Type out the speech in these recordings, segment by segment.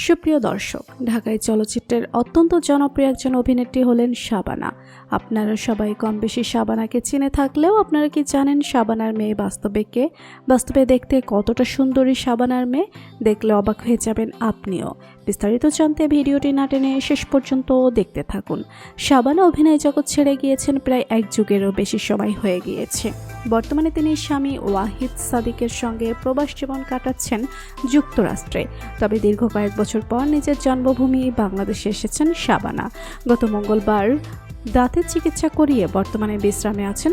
সুপ্রিয় দর্শক, ঢাকায় চলচ্চিত্রের অত্যন্ত জনপ্রিয় একজন অভিনেত্রী হলেন শাবানা। আপনারা সবাই কম বেশি শাবানাকে চিনে থাকলেও আপনারা কি জানেন শাবানার মেয়ে বাস্তবে দেখতে কতটা সুন্দরী শাবানার মেয়ে? দেখলে অবাক হয়ে যাবেন আপনিও। বিস্তারিত জানতে ভিডিওটি না টেনে শেষ পর্যন্ত দেখতে থাকুন। শাবানা অভিনয় জগৎ ছেড়ে গিয়েছেন প্রায় এক যুগেরও বেশি সময় হয়ে গিয়েছে। বর্তমানে তিনি স্বামী ওয়াহিদ সাদিকের সঙ্গে প্রবাস জীবন কাটাচ্ছেন যুক্তরাষ্ট্রে। তবে দীর্ঘ কয়েক বছর পর নিজের জন্মভূমি বাংলাদেশে এসেছেন শাবানা। গত মঙ্গলবার দাঁতের চিকিৎসা করিয়ে বর্তমানে বিশ্রামে আছেন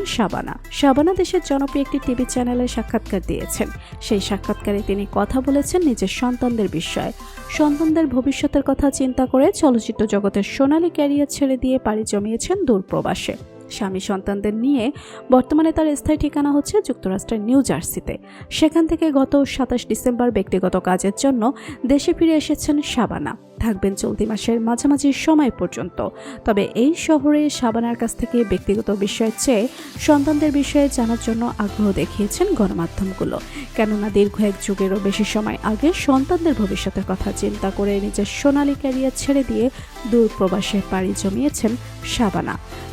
শাবানা দেশের জনপ্রিয় একটি টিভি চ্যানেলে সাক্ষাৎকার দিয়েছেন। সেই সাক্ষাৎকারে তিনি কথা বলেছেন নিজের সন্তানদের বিষয়ে। সন্তানদের ভবিষ্যতের কথা চিন্তা করে চলচ্চিত্র জগতের সোনালী ক্যারিয়ার ছেড়ে দিয়ে পাড়ি জমিয়েছেন দূর প্রবাসে। স্বামী সন্তানদের নিয়ে বর্তমানে তার স্থায়ী ঠিকানা হচ্ছে যুক্তরাষ্ট্রের নিউ জার্সিতে। সেখান থেকে গত 27 ডিসেম্বর ব্যক্তিগত কাজের জন্য দেশে ফিরে এসেছেন শাবানা। থাকবেন চলতি মাসের মাঝামাঝি সময় পর্যন্ত। তবে এই শহরে শাবানার কাছ থেকে ব্যক্তিগত বিষয়ের চেয়ে সন্তানদের বিষয়ে জানার জন্য আগ্রহ দেখিয়েছেন গণমাধ্যমগুলো। কেননা দীর্ঘ এক যুগেরও বেশি সময় আগে সন্তানদের ভবিষ্যতের কথা চিন্তা করে নিজের সোনালী ক্যারিয়ার ছেড়ে দিয়ে দূর প্রবাসে পাড়ি জমিয়েছেন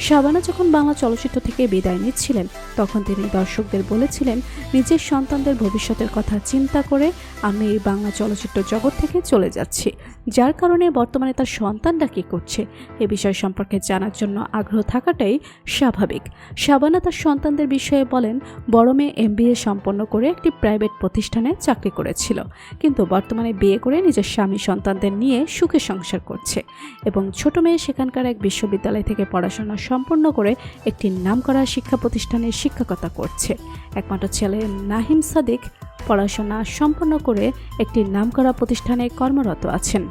শাবানা যখন বাংলা চলচ্চিত্র থেকে বিদায় নিচ্ছিলেন তখন তিনি দর্শকদের বলেছিলেন, নিজের সন্তানদের ভবিষ্যতের কথা চিন্তা করে আমি এই বাংলা চলচ্চিত্র জগৎ থেকে চলে যাচ্ছি। যার কারণে বর্তমানে তার সন্তানরা কী করছে এ বিষয় সম্পর্কে জানার জন্য আগ্রহ থাকাটাই স্বাভাবিক। শাবানা তার সন্তানদের বিষয়ে বলেন, বড় মেয়ে MBA সম্পন্ন করে একটি প্রাইভেট প্রতিষ্ঠানে চাকরি করেছিল, কিন্তু বর্তমানে বিয়ে করে নিজের স্বামী সন্তানদের নিয়ে সুখে সংসার করছে এবং ছোট মেয়ে সেখানকার এক বিশ্ববিদ্যালয় থেকে পড়াশোনা সম্পন্ন করে একটি নামকরা শিক্ষা প্রতিষ্ঠানে শিক্ষকতা করছে। একমাত্র ছেলে নাহিম সাদিক পড়াশোনা সম্পন্ন করে একটি নামকরা প্রতিষ্ঠানে কর্মরত আছেন।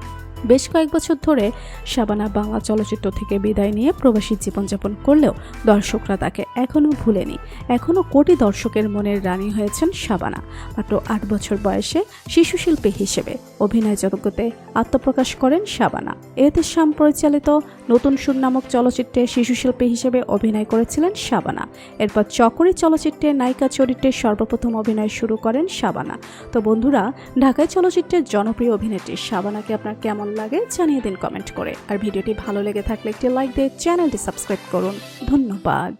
বেশ কয়েক বছর ধরে শাবানা বাংলা চলচ্চিত্র থেকে বিদায় নিয়ে প্রবাসী জীবনযাপন করলেও দর্শকরা তাকে এখনও ভুলেনি। এখনও কোটি দর্শকের মনের রানী হয়েছেন শাবানা। মাত্র 8 বছর বয়সে শিশুশিল্পী হিসেবে অভিনয় জগতে আত্মপ্রকাশ করেন শাবানা। এতে শ্যাম পরিচালিত নতুন সুর নামক চলচ্চিত্রে শিশুশিল্পী হিসেবে অভিনয় করেছিলেন শাবানা। এরপর চকরি চলচ্চিত্রে নায়িকা চরিত্রে সর্বপ্রথম অভিনয় শুরু করেন শাবানা। তো বন্ধুরা, ঢাকায় চলচ্চিত্রের জনপ্রিয় অভিনেত্রী শাবানাকে আপনার কেমন লাগে জানিয়ে দিন কমেন্ট করে। আর ভিডিওটি ভালো লেগে থাকলে একটি লাইক দিয়ে চ্যানেলটি সাবস্ক্রাইব করুন। ধন্যবাদ।